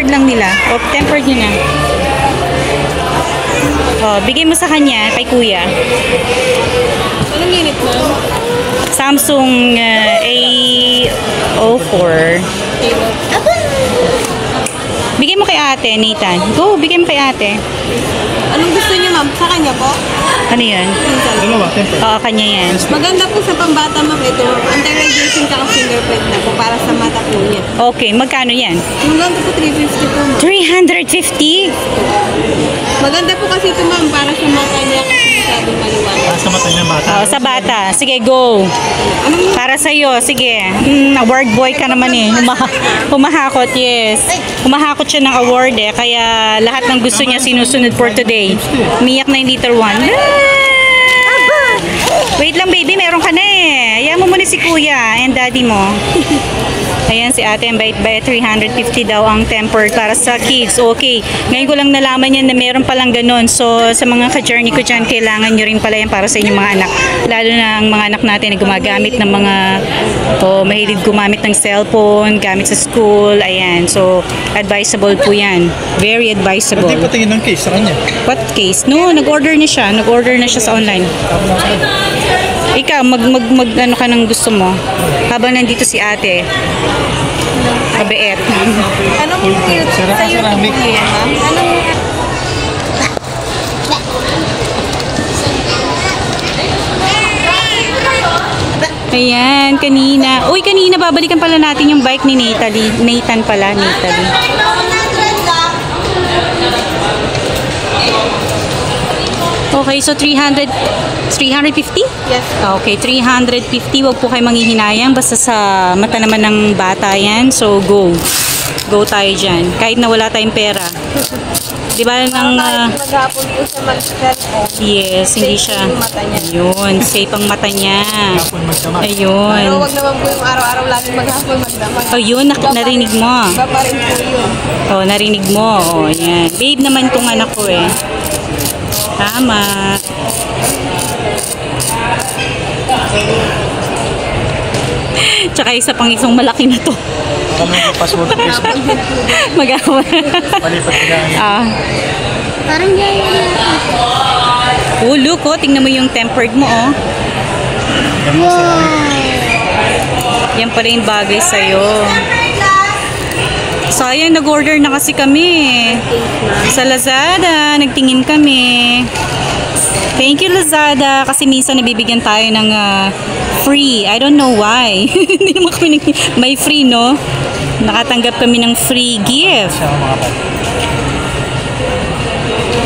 tempered lang nila. O, tempered nyo na. O, bigay mo sa kanya, kay kuya. Anong unit mo? Samsung A04. Bigay mo kay ate, Nathan. Go, bigay mo kay ate. Anong gusto niyo, ma'am? Sa kanya po? Ano yun? Dalawa, temper. Oo, kanya yan. Maganda po sa pambata, ma'am. Ito, anti-radiation ka fingerprint na po para sa mata po niya. Okay, magkano yan? Maganda po 350 po, ma'am. 350? Maganda po kasi ito, ma'am, para sa mata niya kasi masyadong maliwanag. Sa mata niya, bata. Oo, sa bata. Sige, go. Para sa'yo, sige. Award boy ka naman eh. Humahakot, yes. Humahakot siya ng award eh. Kaya lahat ng gusto niya sinusunod for today. Umiyak na yung liter 1. Wait lang baby, meron ka na eh. Ayaw mo muna si kuya and daddy mo. Ayan si ate, ang bait-bait. 350 daw ang tempered para sa kids. Okay. Ngayon ko lang nalaman yan na meron palang ganun. So, sa mga ka-journey ko dyan, kailangan nyo rin pala yan para sa inyong mga anak. Lalo na ang mga anak natin na gumagamit ng mga, mahilig gumamit ng cellphone, gamit sa school. Ayan. So, advisable po yan. Very advisable. Hindi patingin ng case sa kanya. What case? No, nag-order niya siya. Nag-order na siya sa online. Ikaw, ano ka ng gusto mo? Habang nandito si ate. Kabeet. Anong unit sa ceramic. YouTube niya, ma'am? Anong... Ayan, kanina. Uy, kanina babalikan pala natin yung bike ni Natalie. Nathan pala, Natalie. Okay, so 350? Yes. Okay, 350. Huwag po kayo manghihinayang. Basta sa mata naman ng bata yan. So, go. Go tayo dyan. Kahit na wala tayong pera. Di ba nang... Maghapon po siya mag-cellphone. yes, hindi siya. Ayun, safe ang mata niya. Ayun. Pero wag naman po yung araw-araw laging maghapon magdamag. Ayun, narinig mo. Iba pa rin po yun. Oh, narinig mo. Oh, yan. Babe naman tong anak ko eh. Tama. Tsaka isa pang isang malaki na to. Kami yung password ng Facebook. Mag-awa. Palipat ka lang. Parang yan. Oh, look oh. Tingnan mo yung tempered mo oh. Yan pala yung bagay sa'yo. Sayang, nag-order na kasi kami. Sa Lazada, nagtingin kami. Thank you, Lazada. Kasi minsan nabibigyan tayo ng free. I don't know why. Hindi naman kami may free, no? Nakatanggap kami ng free gift.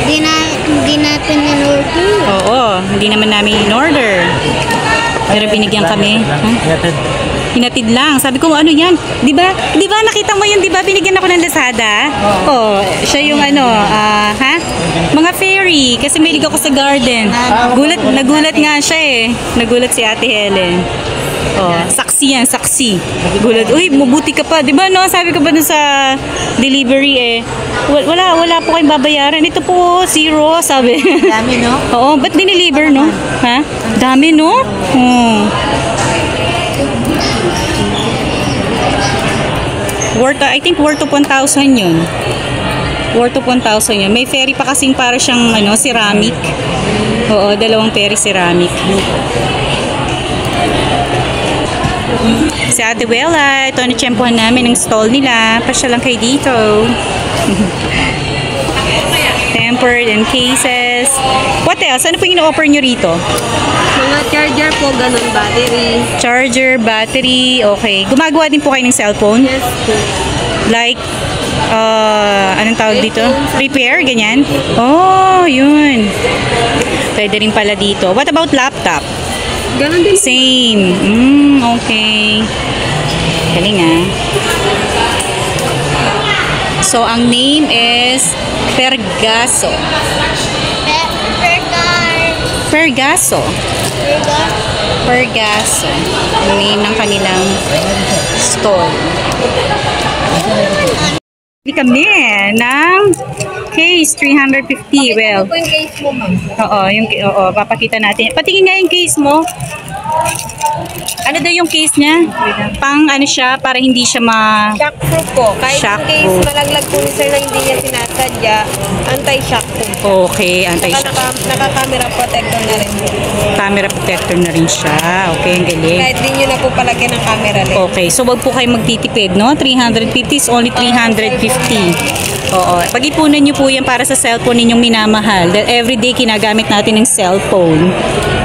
Hindi natin in-order. Oo, hindi naman namin in-order. Pero binigyan kami. Hinatid lang. Sabi ko, ano yan? Di ba nakita mo yun, di ba? Binigyan ako ng Lazada. Oh, siya yung mga fairy. Kasi mahilig ako sa garden. Nagulat nga siya eh. Nagulat si Ate Helen. Oh, saksi yan, saksi. Gulat, uy, mabuti ka pa. Di ba, no? Sabi ko ba dun sa delivery eh, wala po kayong babayaran. Ito po, zero, sabi. Dami, no? Oo, ba't dineliver, no? Ha? Dami, no? I think worth of 1,000 yun. Worth of 1,000 yun. May fairy pa kasing para siyang ceramic. Oo, dalawang fairy ceramic. Si Ate Bella, ito na-tsempohan namin ng stall nila. Pasya lang kayo dito. Tempered and cases. What else? Ano po yung ino-offer nyo rito? Mga charger po, ganun, battery. Charger, battery, okay. Gumagawa din po kayo ng cellphone? Yes po. Like, anong tawag dito? Repair, ganyan? Oh, yun. Pwede rin pala dito. What about laptop? Ganun din. Same. Okay. Galing ah. So, ang name is Pergaso. Pergaso. Pergaso. Ang name ng kanilang store. Hindi kami ng case 350. Well, Ito po yung case mo, ma'am. oo, papakita natin. Patingin nga yung case mo. Ano daw yung case niya? Pang ano siya, para hindi siya Shockproof po. Kahit in case Shockproof. malaglag po ni sir na hindi niya sinasadya, anti-shockproof. Okay, Saka naka-camera protector na rin po. camera protector na rin siya. Okay, ang galing. Kahit di nyo na po palagyan ng camera lens. Okay, so wag po kayo magtitipid, no? 350 is only 350. Oo. Pag-ipunan nyo po yan para sa cellphone ninyong minamahal. Dahil everyday kinagamit natin ng cellphone.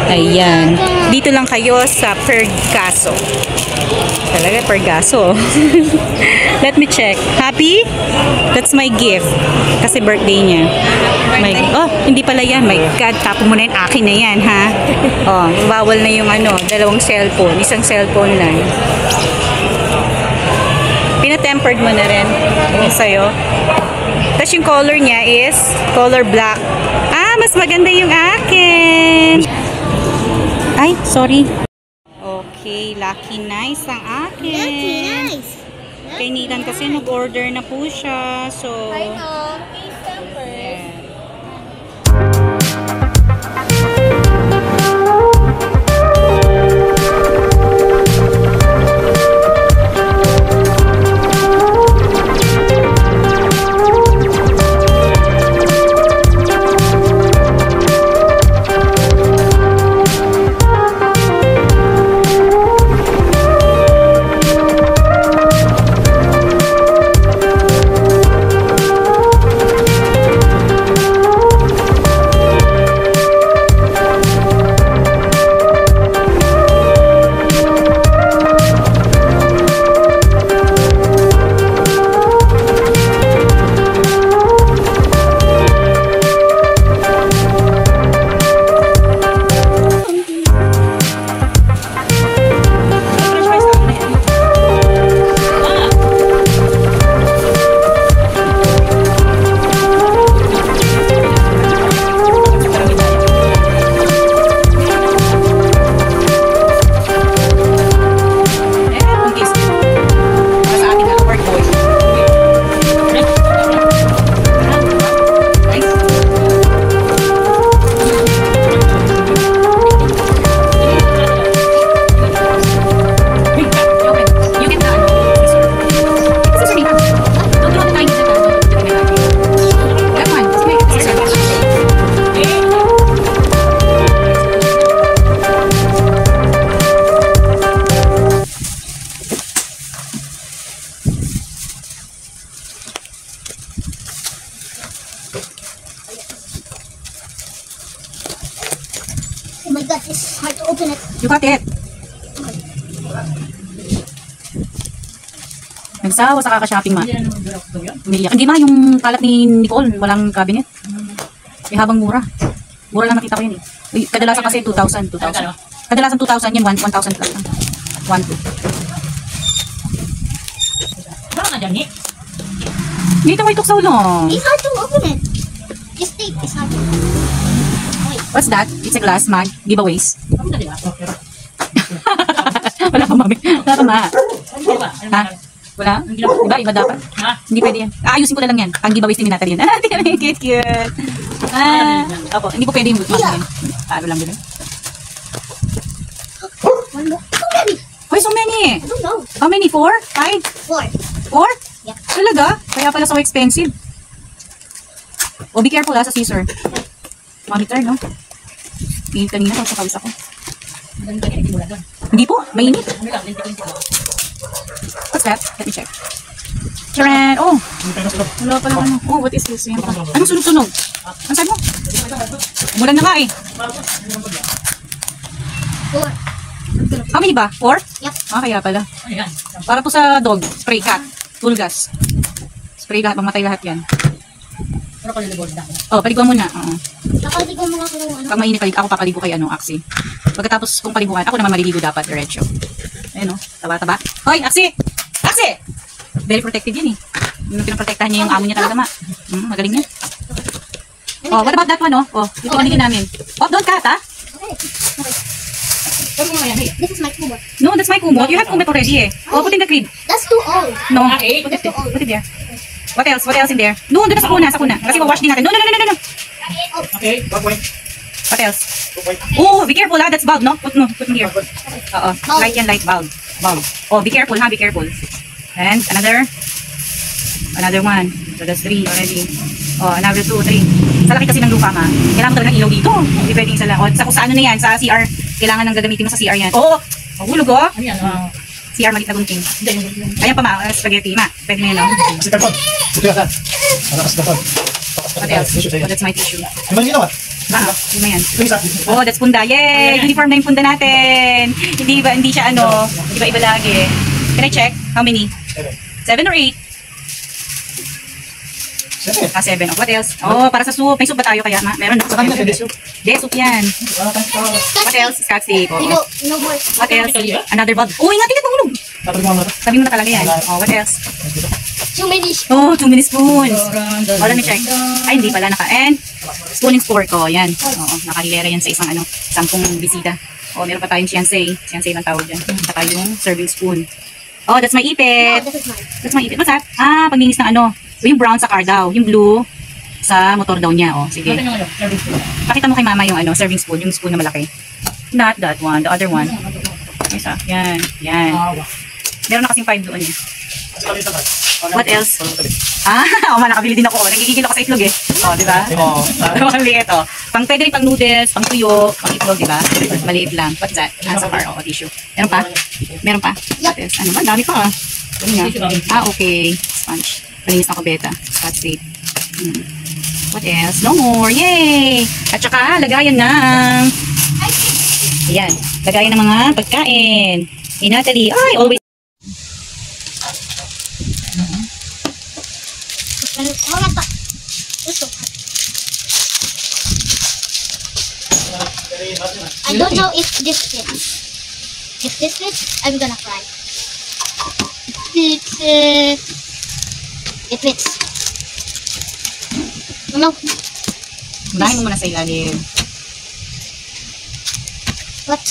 Ayan. Dito lang kayo sa Pergaso. Talaga, Pergaso. Let me check. Happy? That's my gift. Kasi birthday niya. Oh, hindi pala yan. My God, tapo mo na yan. Akin na yan, ha? Oh, bawal na yung dalawang cellphone. Isang cellphone lang. Pinatempered mo na rin. Yung sa'yo. Tapos yung color niya is color black. Ah, mas maganda yung akin. Ay, sorry. Okay, Lucky Nice ang akin. Lucky Nice. Kay Nitan kasi nag-order na po siya. So, Please temper. yeah. Oh my god, it's hard to open it. You got it. Nagsawa sa kaka-shopping, ma. Umiyak. Hindi, ma, yung kalat ni Nicole, walang cabinet. Habang mura. Mura lang nakita ko yun, eh. Kadalasan kasi 2,000. Kadalasan 2,000 yan, 1,000 plus lang. 1,2. Bakit nga dyan, Nick? Dito may tuksaw lang. It's hard to open it. This tape is hard to open. Wait. What's that? It's a glass mag. Giveaways. Bakit na, di ba? Wala pa, mami. Wala pa, ma. Di ba? Ha? Wala? Diba? Iba dapat? Ha? Hindi pwede yan. Ayusin ko na lang yan. Ang giveaways ni Natalie yan. Ah, cute. Opo, hindi po pwede yung mag yan. Ano lang din. One more. So many. Why so many? I don't know. How many? 4? 5? 4. 4? Yeah. Talaga? Kaya pala so expensive. Oh, be careful ha sa scissor. Monitor, no? Pinit kanina pa sa kawis ako. Hindi po, mainit. What's that? Let me check. Charan! Oh! Wala pala ano. Oh, what is this? Yan pa. Anong sunog-sunog? Ang sabi mo? Umulan na nga eh. 4. How many ba? 4? Yep. Ah, kaya pala. Para po sa dog. Spray cat. Tulgas. Spray lahat. Mamatay lahat yan. Oh, paliguan muna. Nakaligo mo nga kung ano. Pag mainit, ako papaligo kay Axie. Pagkatapos kung paliguan, ako naman maliligo dapat, diretso. Ayun o, taba-taba. Hoy, Axie! Axie! Very protected yan eh. Yung pinaprotektahan niya yung amo niya talaga, ma. Magaling yan. Oh, what about that one, oh? Oh, ito kanilin namin. Oh, don't cut, ha? Okay. This is my kumot. No, that's my kumot. You have kumot already eh. Oh, put in the crib. That's too old. No. Put it there. What else? What else in there? Doon na sa kuna, sa kuna. Kasi wawash din natin. No. Okay, 1 point. What else? Oh, be careful ha. That's bulb, no? Put in here. Oo. Light yan, light bulb. Bulb. Oh, be careful ha. Be careful. And another one. So that's 3 already. Oh, another 2, 3. Sa laki kasi ng lupa ma. Kailangan mo talaga ng ilaw dito. Hindi pwedeng isa lang. O, sa ano na yan? Sa CR. Kailangan nang gagamitin mo sa CR yan. Oo. Hulog oh. Ano yan? CR malit na gunting. Ayan pa ma. Spaghetti ma. Pwede mo yan oh. Si Tapon. Ito yan. Malakas na pon. What else? Oh, that's my tissue. Yung mali ginawa. Yun na yan. Ito isa. Oh, that's punda. Yay! Uniform na yung punda natin. Hindi siya ano, iba lagi. Can I check? How many? 7 or 8? 7. 7. Oh, what else? Oh, para sa soup. May soup ba tayo kaya? Meron na. Sa kanila, pwede. Soup. Yes, soup yan. What else? Scotch tape. Oh. No more. What else? Another bulb. Oh, ingatan ka tulog. Tapos mo na. Sabi mo na talaga yan. Oh, what else? Too many. Oh, 2 mini spoons. Oh, let me check. Ay, hindi pala. And spoon and fork. Oh, yan. Oo, nakahilera yan sa isang 10 bisita. Oh, meron pa tayong siyansay. Siyansay lang tawag dyan. Saka yung serving spoon. Oh, that's my ipit. No, this is mine. That's my ipit. What's that? Ah, paglinis ng ano. Yung brown sa car daw. Yung blue sa motor daw niya. Oh, sige. Pakita mo kay mama yung serving spoon. Yung spoon na malaki. Not that one. The other one. Isa. Yan. Yan. Meron na kasing 5 doon eh. What else? Ah, nakabili din ako. Nagigigil ako sa itlog eh. Oh, di ba? Oh. Maliit oh. Pwede rin pang noodles, pang tuyo, pang itlog, di ba? Maliit lang. What's that? Sa car. Oh, tissue. Meron pa? Meron pa? What else? Ano ba? Dami pa ah. Ano nga? Ah, okay. Sponge. Palinis na kubeta. Scotch tape. What else? No more. Yay! At saka, lagayan ng... Ayan. Lagayan ng mga pagkain. Hey, Natalie. Ay, always... I don't know if this fits. If this fits, I'm gonna cry. It fits. No. Bahin mo muna sa ilalim. What?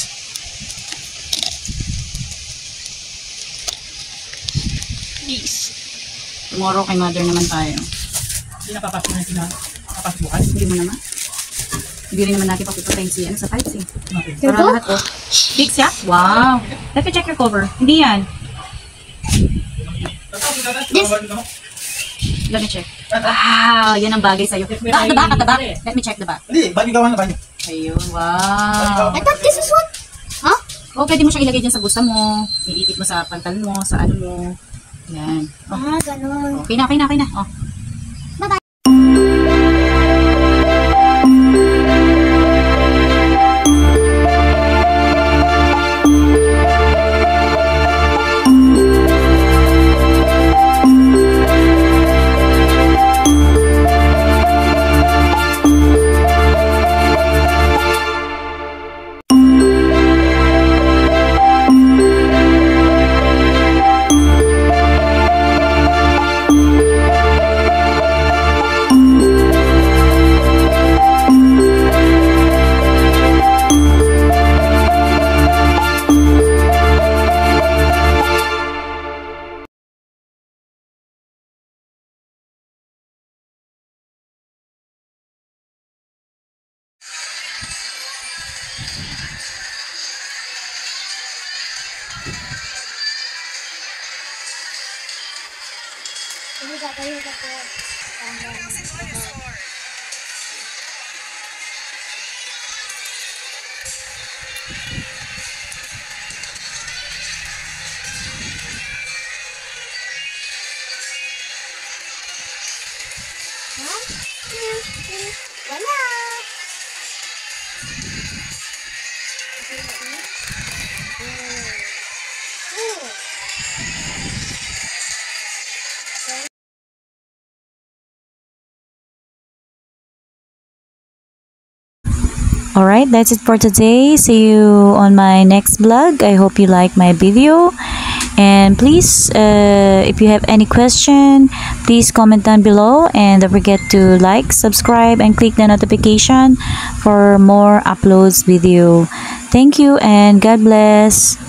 Please. Tomorrow kay mother naman tayo. Hindi napapasok na sila. Napapasok bukas. Hindi mo naman. Hindi rin naman natin papupuntahin si sa types eh. Your Para book? lahat oh. Big siya? Wow. Let me check your cover. Hindi yan. This. Let me check. Wow. Yan ang bagay sa'yo. At the back, at the back. Let me check the back. Hindi, bagay gawa na bagay. Ayun. Wow. I thought this is what? Huh? O, pwede mo siyang ilagay dyan sa gusta mo. Iipit mo sa pantalon mo, sa ano mo. Yan. Oh. Ah, ganun. Okay na, okay na, okay na. Oh. Wala. Alright, that's it for today. See you on my next vlog. I hope you like my video. And please, if you have any question, please comment down below. And don't forget to like, subscribe, and click the notification for more uploads video. Thank you and God bless.